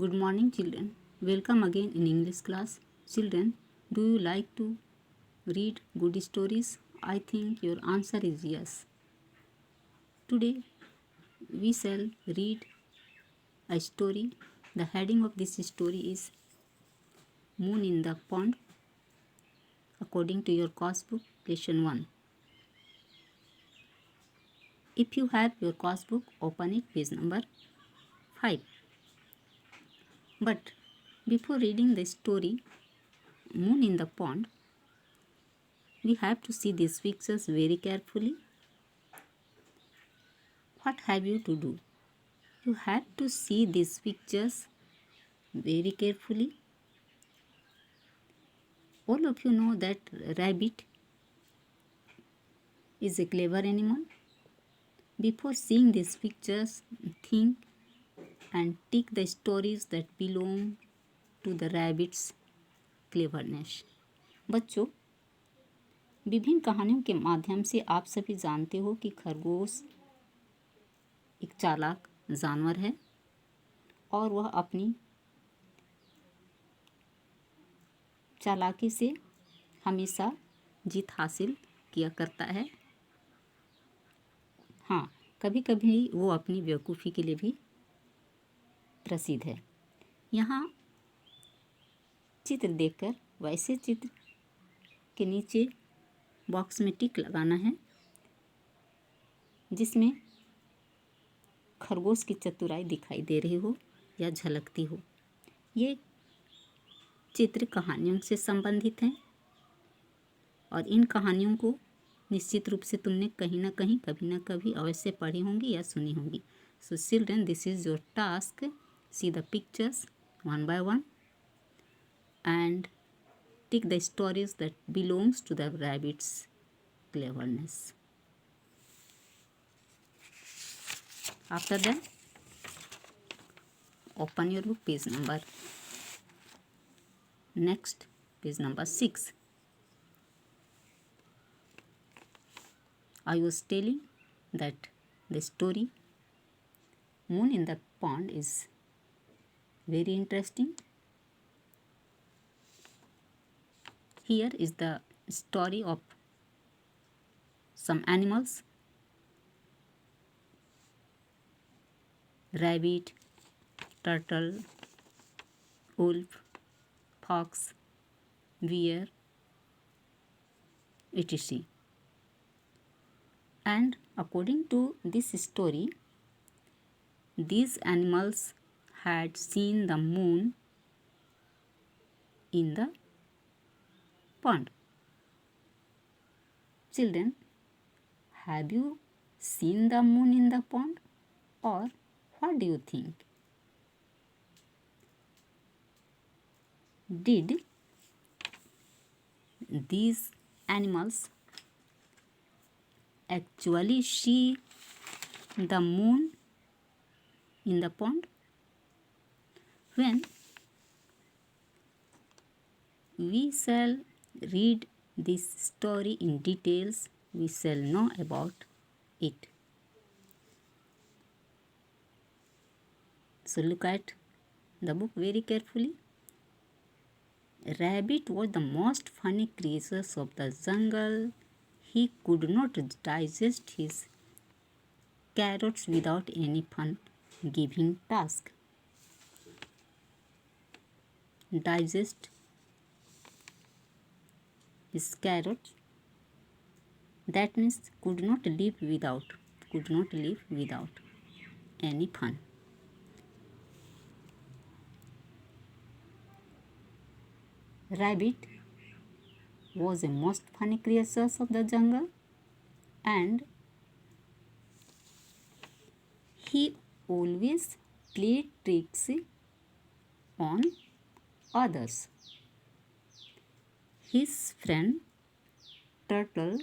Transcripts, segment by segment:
Good morning, children. Welcome again in English class. Children, do you like to read good stories? I think your answer is yes. Today, we shall read a story. The heading of this story is Moon in the Pond, according to your course book, lesson 1. If you have your course book, open it, page number 5. But before reading the story, Moon in the Pond, we have to see these pictures very carefully. What have you to do? You have to see these pictures very carefully. All of you know that rabbit is a clever animal. Before seeing these pictures, think and tick the stories that belong to the rabbit's cleverness. बच्चों, विभिन्न कहानियों के माध्यम से आप सभी जानते हो कि खरगोश एक चालाक जानवर है और वह अपनी चालाकी से हमेशा जीत हासिल किया करता है। हाँ, कभी कभी वो अपनी बेवकूफ़ी के लिए भी प्रसिद्ध है। यहाँ चित्र देखकर वैसे चित्र के नीचे बॉक्स में टिक लगाना है जिसमें खरगोश की चतुराई दिखाई दे रही हो या झलकती हो। ये चित्र कहानियों से संबंधित हैं और इन कहानियों को निश्चित रूप से तुमने कहीं ना कहीं कभी ना कभी अवश्य पढ़ी होंगी या सुनी होंगी। So children, this is your task. See the pictures one by one and tick the stories that belongs to the rabbit's cleverness. After that, open your book, page number next, page number 6. I was telling that the story Moon in the Pond is very interesting. Here is the story of some animals: rabbit, turtle, wolf, fox, bear, etc. And according to this story, these animals had seen the moon in the pond. Children, have you seen the moon in the pond, or what do you think? Did these animals actually see the moon in the pond? When we shall read this story in details, we shall know about it. So look at the book very carefully. Rabbit was the most funny creature of the jungle. He could not digest his carrots without any fun giving task. Digest his carrots, that means could not live without any fun. Rabbit was a most funny creature of the jungle, and he always played tricks on others. His friend Turtle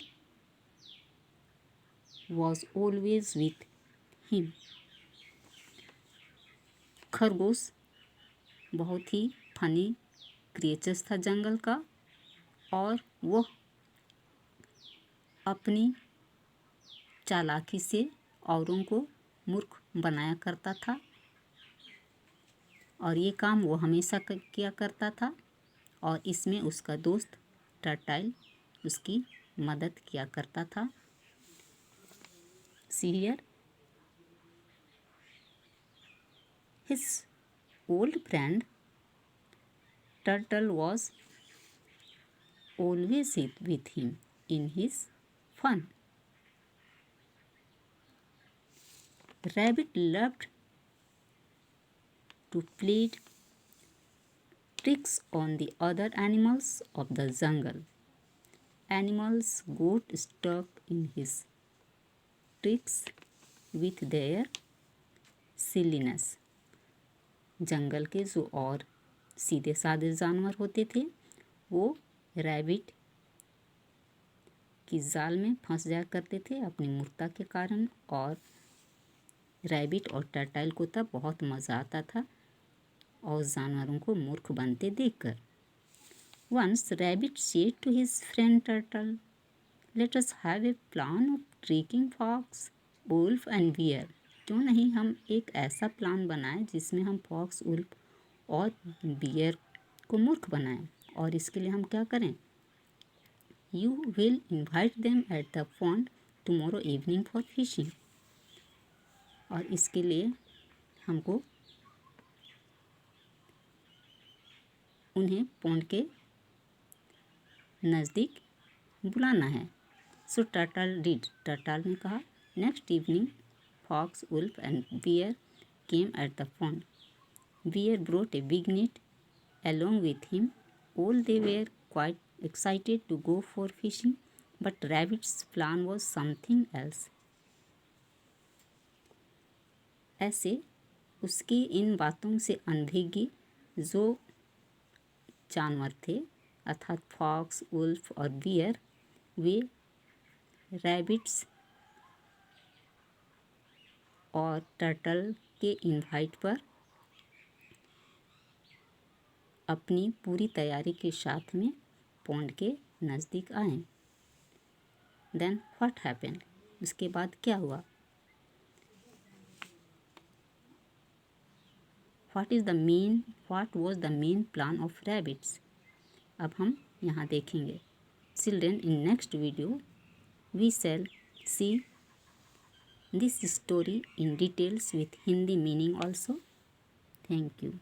was always with him. खरगोश बहुत ही funny creatures था जंगल का, और वह अपनी चालाकी से औरों को मूर्ख बनाया करता था और ये काम वो हमेशा किया करता था और इसमें उसका दोस्त टर्टल उसकी मदद किया करता था। See here, his old friend Turtle was always with him in his fun. Rabbit loved to play tricks on the other animals of the jungle. Animals got stuck in his tricks with their silliness. जंगल के जो और सीधे साधे जानवर होते थे वो rabbit की जाल में फंस जाया करते थे अपनी मूर्खता के कारण, और रैबिट और टर्टल को तब बहुत मज़ा आता था और जानवरों को मूर्ख बनते देखकर। Once rabbit said to his friend turtle, "Let us have a plan of tricking fox, wolf and bear." क्यों नहीं हम एक ऐसा प्लान बनाएं जिसमें हम फॉक्स, उल्फ और बियर को मूर्ख बनाएं, और इसके लिए हम क्या करें? You will invite them at the pond tomorrow evening for fishing. और इसके लिए हमको उन्हें पॉन्ड के नज़दीक बुलाना है। सो टर्टल डिड, टर्टल ने कहा। Next evening fox, wolf and bear came at the pond. Bear brought a big net along with him. All they were quite excited to go for fishing, but Rabbit's plan was something else. ऐसे उसकी इन बातों से अनभिज्ञ जो जानवर थे अर्थात fox, wolf और बियर, वे रैबिट्स और टर्टल के इनवाइट पर अपनी पूरी तैयारी के साथ में पॉन्ड के नज़दीक आए। देन व्हाट हैपेंड, उसके बाद क्या हुआ? What was the main plan of rabbits? अब हम यहाँ देखेंगे। Children, in next video we shall see this story in details with Hindi meaning also. Thank you.